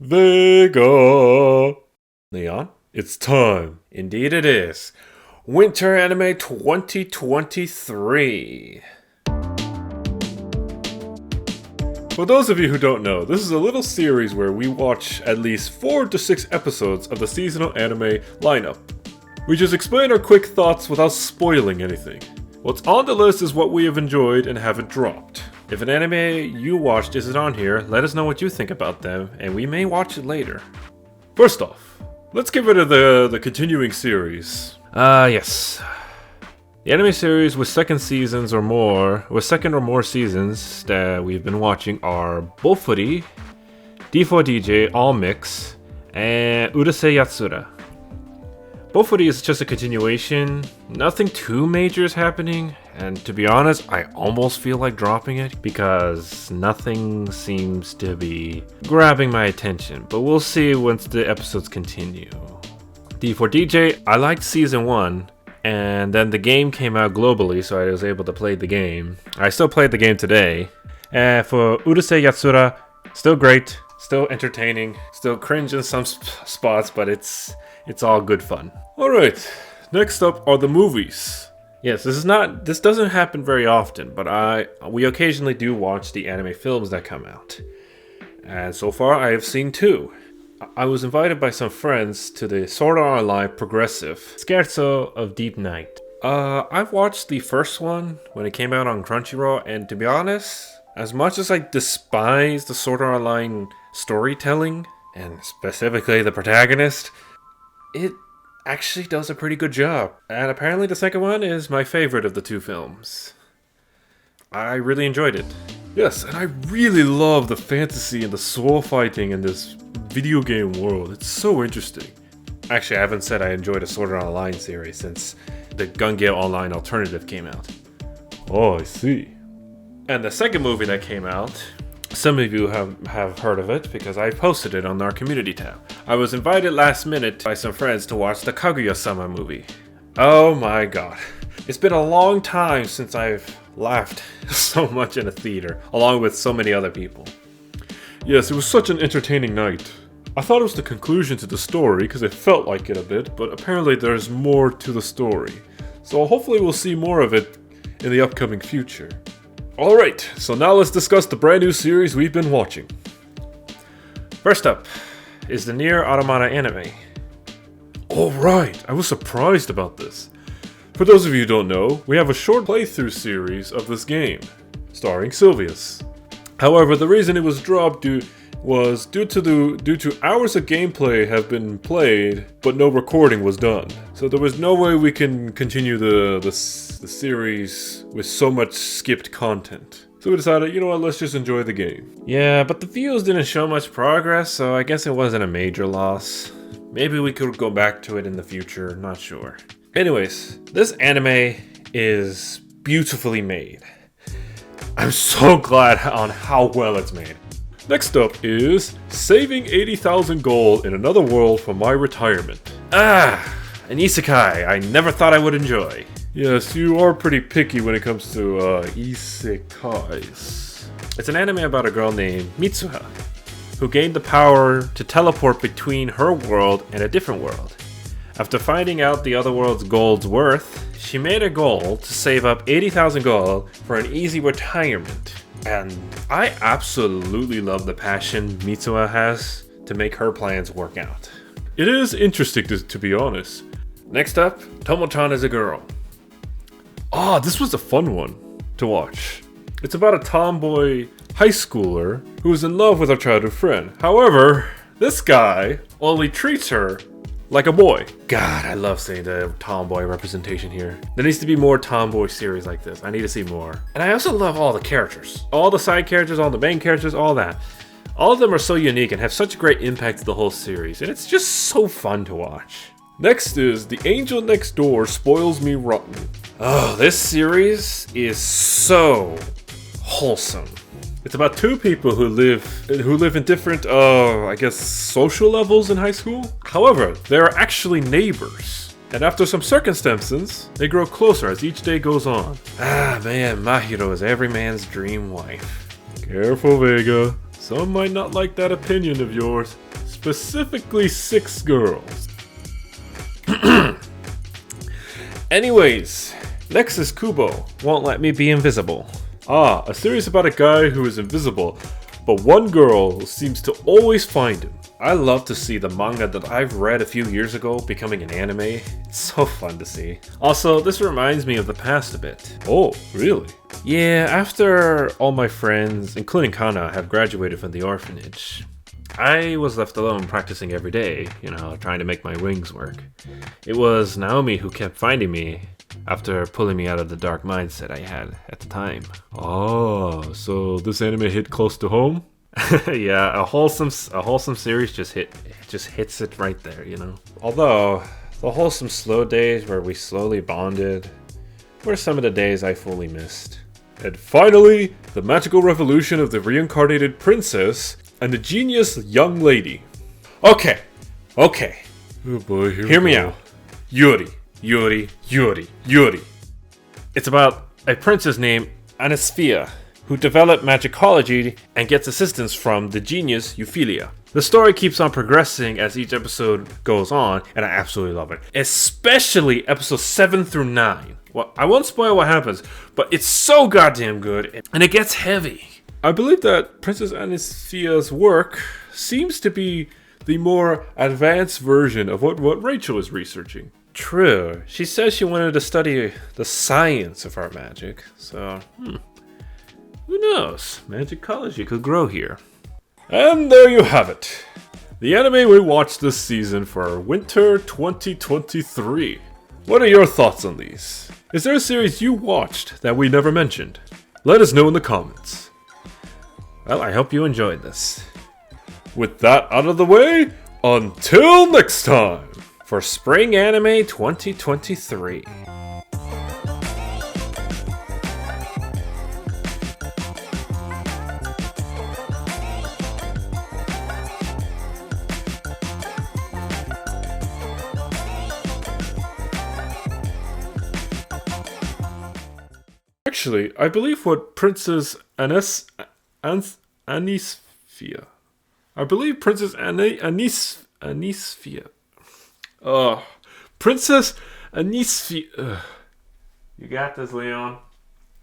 Vega! Leon, it's time. Indeed it is. Winter Anime 2023. For those of you who don't know, this is a little series where we watch at least 4 to 6 episodes of the seasonal anime lineup. We just explain our quick thoughts without spoiling anything. What's on the list is what we have enjoyed and haven't dropped. If an anime you watched isn't on here, let us know what you think about them, and we may watch it later. First off, let's get rid of the continuing series. Yes. The anime series with second or more seasons that we've been watching are Bofuri, D4DJ All Mix, and Urusei Yatsura. Bofuri is just a continuation, nothing too major is happening, and to be honest, I almost feel like dropping it because nothing seems to be grabbing my attention, but we'll see once the episodes continue. D4DJ, I liked season 1, and then the game came out globally, so I was able to play the game. I still played the game today. And for Urusei Yatsura, still great, still entertaining, still cringe in some spots, but it's all good fun. Alright, next up are the movies. Yes, this doesn't happen very often, but we occasionally do watch the anime films that come out. And so far I have seen 2. I was invited by some friends to the Sword Art Online Progressive Scherzo of Deep Night. I've watched the first one when it came out on Crunchyroll, and to be honest, as much as I despise the Sword Art Online storytelling, and specifically the protagonist, it actually does a pretty good job. And apparently the second one is my favorite of the 2 films. I really enjoyed it. Yes, and I really love the fantasy and the soul fighting in this video game world. It's so interesting. Actually, I haven't said I enjoyed a Sword Art Online series since the Gun Gale Online Alternative came out. Oh, I see. And the second movie that came out, some of you have heard of it because I posted it on our community tab. I was invited last minute by some friends to watch the Kaguya-sama movie. Oh my god. It's been a long time since I've laughed so much in a theater, along with so many other people. Yes, it was such an entertaining night. I thought it was the conclusion to the story because it felt like it a bit, but apparently there's more to the story. So hopefully we'll see more of it in the upcoming future. Alright, so now let's discuss the brand new series we've been watching. First up is the Nier Automata anime. Alright, I was surprised about this. For those of you who don't know, we have a short playthrough series of this game, starring Sylvius. However, the reason it was dropped due to hours of gameplay have been played, but no recording was done. So there was no way we can continue the series with so much skipped content. So we decided, you know what, let's just enjoy the game. Yeah, but the views didn't show much progress, so I guess it wasn't a major loss. Maybe we could go back to it in the future, not sure. Anyways, this anime is beautifully made. I'm so glad on how well it's made. Next up is Saving 80,000 Gold in Another World for My Retirement. An isekai I never thought I would enjoy. Yes, you are pretty picky when it comes to isekais. It's an anime about a girl named Mitsuha, who gained the power to teleport between her world and a different world. After finding out the other world's gold's worth, she made a goal to save up 80,000 gold for an easy retirement. And I absolutely love the passion Mitsuha has to make her plans work out. It is interesting to be honest. Next up, Tomotan is a girl. This was a fun one to watch. It's about a tomboy high schooler who is in love with her childhood friend. However, this guy only treats her like a boy. God, I love seeing the tomboy representation here. There needs to be more tomboy series like this. I need to see more. And I also love all the characters. All the side characters, all the main characters, all that. All of them are so unique and have such a great impact to the whole series. And it's just so fun to watch. Next is The Angel Next Door Spoils Me Rotten. Oh, this series is so wholesome. It's about 2 people who live in different, social levels in high school. However, they are actually neighbors. And after some circumstances, they grow closer as each day goes on. Man, Mahiro is every man's dream wife. Careful, Vega. Some might not like that opinion of yours. Specifically 6 girls. Anyways, next is Kubo. Won't let me be invisible. Ah, a series about a guy who is invisible, but one girl seems to always find him. I love to see the manga that I've read a few years ago becoming an anime. It's so fun to see. Also, this reminds me of the past a bit. Oh, really? Yeah, after all my friends, including Kana, have graduated from the orphanage, I was left alone practicing every day, trying to make my wings work. It was Naomi who kept finding me after pulling me out of the dark mindset I had at the time. Oh, so this anime hit close to home? Yeah, a wholesome series just hits it right there, Although the wholesome slow days where we slowly bonded were some of the days I fully missed. And finally, the magical revolution of the reincarnated princess and the genius young lady. Okay. Oh boy, Hear me out. Yuri. It's about a princess named Anisphia who developed magicology and gets assistance from the genius Euphilia. The story keeps on progressing as each episode goes on, and I absolutely love it. Especially episodes 7 through 9. Well, I won't spoil what happens, but it's so goddamn good, and it gets heavy. I believe that Princess Anisphia's work seems to be the more advanced version of what Rachel is researching. True. She says she wanted to study the science of our magic, so who knows? Magicology could grow here. And there you have it. The anime we watched this season for winter 2023. What are your thoughts on these? Is there a series you watched that we never mentioned? Let us know in the comments. Well, I hope you enjoyed this. With that out of the way, until next time! For Spring Anime 2023. Actually, I believe what Princess Anisphia. I believe Princess Anisphia. Princess Anisphia. You got this, Leon.